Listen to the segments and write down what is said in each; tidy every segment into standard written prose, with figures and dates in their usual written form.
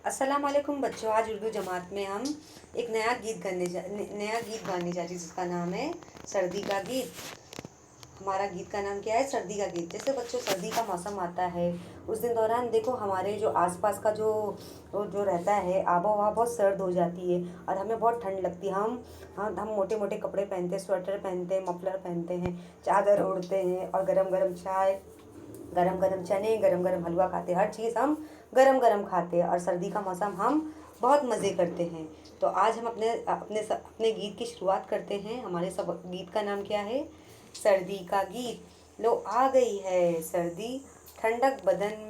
अस्सलाम वालेकुम बच्चों। आज उर्दू जमात में हम एक नया गीत गाने जा रही, जिसका नाम है सर्दी का गीत। हमारा गीत का नाम क्या है? सर्दी का गीत। जैसे बच्चों सर्दी का मौसम आता है, उस दिन दौरान देखो हमारे जो आसपास का जो रहता है आबो हवा बहुत सर्द हो जाती है और हमें बहुत ठंड लगती है। हम मोटे मोटे कपड़े पहनते हैं, स्वेटर पहनते हैं, मफलर पहनते हैं, चादर ओढ़ते हैं और गरम गरम चाय, गरम गरम चने, गरम गरम हलवा खाते हैं। हर चीज़ हम गरम गरम खाते हैं और सर्दी का मौसम हम बहुत मज़े करते हैं। तो आज हम अपने गीत की शुरुआत करते हैं। हमारे सब गीत का नाम क्या है? सर्दी का गीत। लो आ गई है सर्दी, ठंडक बदन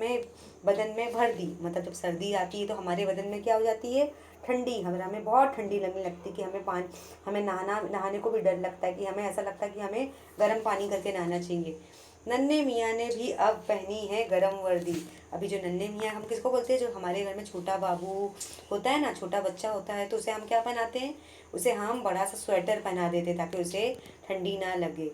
में भर दी। मतलब जब सर्दी आती है तो हमारे बदन में क्या हो जाती है? ठंडी। हमें बहुत ठंडी लगने लगती है कि हमें नहाने को भी डर लगता है, कि हमें ऐसा लगता है कि हमें गर्म पानी करके नहाना चाहिए। नन्हे मियाँ ने भी अब पहनी है गरम वर्दी। अभी जो नन्हे मियाँ हम किसको बोलते हैं? जो हमारे घर में छोटा बाबू होता है ना, छोटा बच्चा होता है, तो उसे हम क्या पहनाते हैं? उसे हम बड़ा सा स्वेटर पहना देते ताकि उसे ठंडी ना लगे।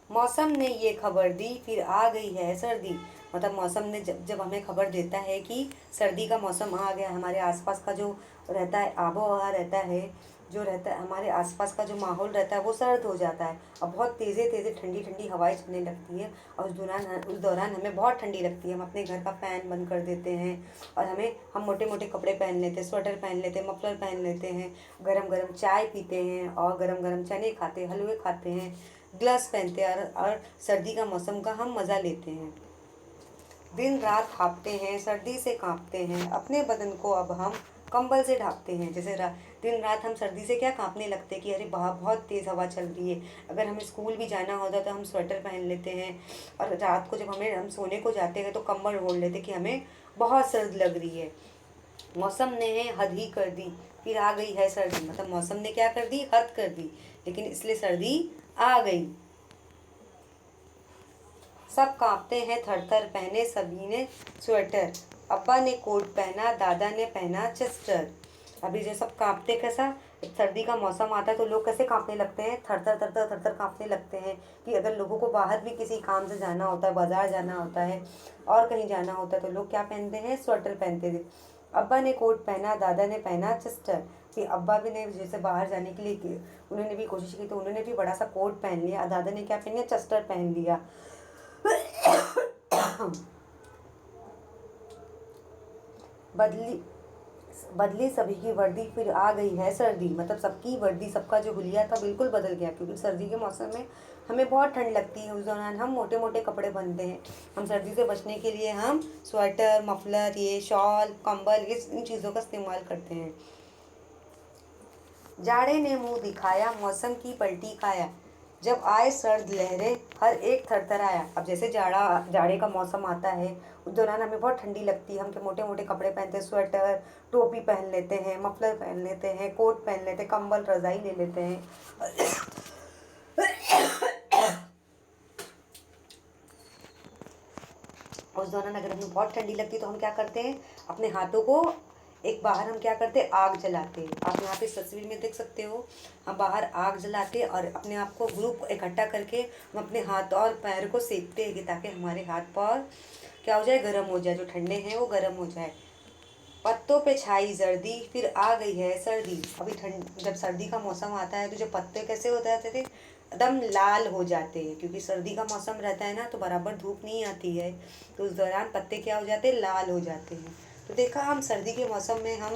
मौसम ने ये खबर दी, फिर आ गई है सर्दी। मतलब मौसम ने जब जब हमें खबर देता है कि सर्दी का मौसम आ गया, हमारे आसपास का जो रहता है आबो हवा रहता है, जो रहता है हमारे आसपास का जो माहौल रहता है वो सर्द हो जाता है और बहुत तेज़े तेज़े ठंडी ठंडी हवाएं चलने लगती है। और उस दौरान हमें बहुत ठंडी लगती है। हम अपने घर का फ़ैन बंद कर देते हैं और हम मोटे मोटे कपड़े पहन लेते हैं, स्वेटर पहन लेते हैं, मफलर पहन लेते हैं, गरम गरम चाय पीते हैं और गरम गरम चने खाते हैं, हलवे खाते हैं, ग्लव्स पहनते हैं और सर्दी का मौसम का हम मज़ा लेते हैं। दिन रात हाँफते हैं, सर्दी से कांपते हैं, अपने बदन को अब हम कंबल से ढांपते हैं। जैसे दिन रात हम सर्दी से क्या कांपने लगते हैं कि अरे बाहर बहुत तेज़ हवा चल रही है। अगर हमें स्कूल भी जाना होता है तो हम स्वेटर पहन लेते हैं और रात को जब हम सोने को जाते हैं तो कंबल ओढ़ लेते हैं कि हमें बहुत सर्द लग रही है। मौसम ने हद ही कर दी, फिर आ गई है सर्दी। मतलब मौसम ने क्या कर दी? हद कर दी, लेकिन इसलिए सर्दी आ गई। सब कांपते हैं थर थर, पहने सभी ने स्वेटर। अब्बा ने कोट पहना, दादा ने पहना चेस्टर। अभी जो सब कांपते कैसा? सर्दी का मौसम आता है तो लोग कैसे कांपने लगते हैं? थर थर थर थर थर थर कांपने लगते हैं। कि अगर लोगों को बाहर भी किसी काम से जाना होता है, बाजार जाना होता है और कहीं जाना होता है, तो लोग क्या पहनते हैं? स्वेटर पहनते थे। अब्बा ने कोट पहना, दादा ने पहना चेस्टर। फिर अब्बा भी ने जैसे बाहर जाने के लिए उन्होंने भी कोशिश की, तो उन्होंने भी बड़ा सा कोट पहन लिया। दादा ने क्या पहन लिया? चेस्टर पहन लिया। बदली बदली सभी की वर्दी, फिर आ गई है सर्दी। मतलब सबकी वर्दी, सबका जो हुलिया था बिल्कुल बदल गया, क्योंकि सर्दी के मौसम में हमें बहुत ठंड लगती है। उस दौरान हम मोटे मोटे कपड़े पहनते हैं। हम सर्दी से बचने के लिए हम स्वेटर, मफलर, ये शॉल, कंबल, इन चीज़ों का इस्तेमाल करते हैं। जाड़े ने मुंह दिखाया, मौसम की पलटी काया। जब आए सर्द लहरें, हर एक थरथराया। अब जैसे जाड़े का मौसम आता है, उस दौरान हमें बहुत ठंडी लगती है। हम के मोटे मोटे कपड़े पहनते हैं, स्वेटर, टोपी पहन लेते हैं, मफलर पहन लेते हैं, कोट पहन लेते हैं, कंबल रजाई ले लेते हैं। उस दौरान अगर हमें बहुत ठंडी लगती है तो हम क्या करते हैं? अपने हाथों को एक बाहर हम क्या करते हैं? आग जलाते हैं। आप यहाँ पे इस तस्वीर में देख सकते हो, हम बाहर आग जलाते हैं और अपने आप को ग्रुप इकट्ठा करके हम अपने हाथ और पैर को सेकते हैं, कि ताकि हमारे हाथ पैर क्या हो जाए? गर्म हो जाए, जो ठंडे हैं वो गर्म हो जाए। पत्तों पे छाई जर्दी, फिर आ गई है सर्दी। अभी ठंड जब सर्दी का मौसम आता है तो जो पत्ते कैसे हो जाते थे? एकदम लाल हो जाते हैं, क्योंकि सर्दी का मौसम रहता है ना, तो बराबर धूप नहीं आती है। तो उस दौरान पत्ते क्या हो जाते हैं? लाल हो जाते हैं। तो देखा हम सर्दी के मौसम में हम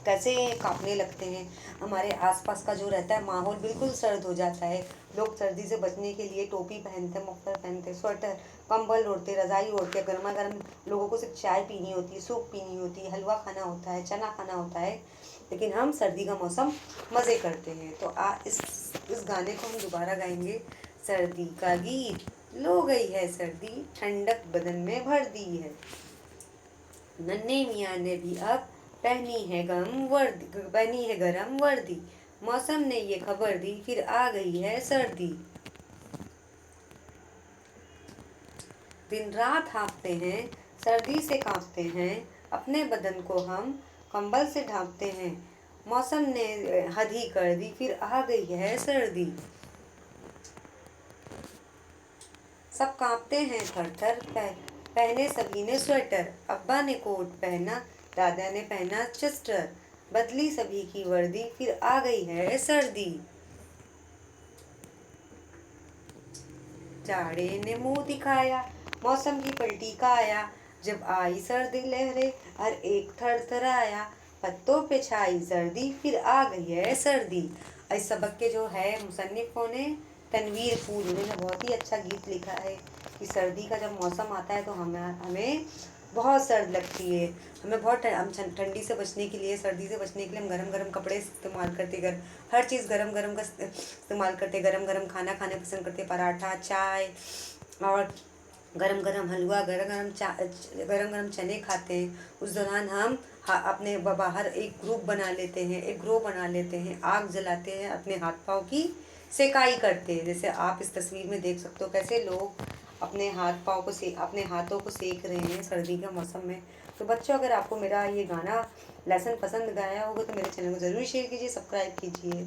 कैसे कांपने लगते हैं। हमारे आसपास का जो रहता है माहौल बिल्कुल सर्द हो जाता है। लोग सर्दी से बचने के लिए टोपी पहनते हैं, मफलर पहनते हैं, स्वेटर, कंबल ओढ़ते, रजाई ओढ़ते, गर्मा गर्म लोगों को सिर्फ चाय पीनी होती है, सूप पीनी होती है, हलवा खाना होता है, चना खाना होता है, लेकिन हम सर्दी का मौसम मज़े करते हैं। तो इस गाने को हम दोबारा गाएंगे। सर्दी का गीत, लो गई है सर्दी, ठंडक बदन में भर दी है। नन्हे मियाँ ने भी अब पहनी है गरम वर्दी। मौसम ने ये खबर दी, फिर आ गई है सर्दी। दिन रात हाँफते हैं, सर्दी से कांपते हैं, अपने बदन को हम कंबल से ढांपते हैं। मौसम ने हद ही कर दी, फिर आ गई है सर्दी। सब कांपते हैं थर थर, पहने सभी ने स्वेटर, अब्बा ने कोट पहना, दादा ने पहना चस्टर, बदली सभी की वर्दी, फिर आ गई है सर्दी। जाड़े ने मुंह दिखाया, मौसम की पलटी काया, जब आई सर्दी लहरें हर एक थरथराया, पत्तों पे छाई सर्दी, फिर आ गई है सर्दी। इस सबक के जो है मुसन्निफों ने तनवीर फूल, उन्होंने बहुत ही अच्छा गीत लिखा है कि सर्दी का जब मौसम आता है तो हमें हमें बहुत सर्द लगती है। हमें बहुत हम ठंडी से बचने के लिए, सर्दी से बचने के लिए हम गरम गरम कपड़े इस्तेमाल करते, हर चीज़ गरम गरम का इस्तेमाल करते, गरम गरम खाना खाने पसंद करते, पराठा, चाय और गरम गरम हलवा, गरम गरम चने खाते हैं। उस दौरान हम अपने बाहर एक ग्रुप बना लेते हैं, एक ग्रो बना लेते हैं, आग जलाते हैं, अपने हाथ पाँव की सेकाई करते हैं। जैसे आप इस तस्वीर में देख सकते हो कैसे लोग अपने अपने हाथों को सेक रहे हैं सर्दी के मौसम में। तो बच्चों, अगर आपको मेरा ये गाना लेसन पसंद आया होगा तो मेरे चैनल को ज़रूर शेयर कीजिए, सब्सक्राइब कीजिए।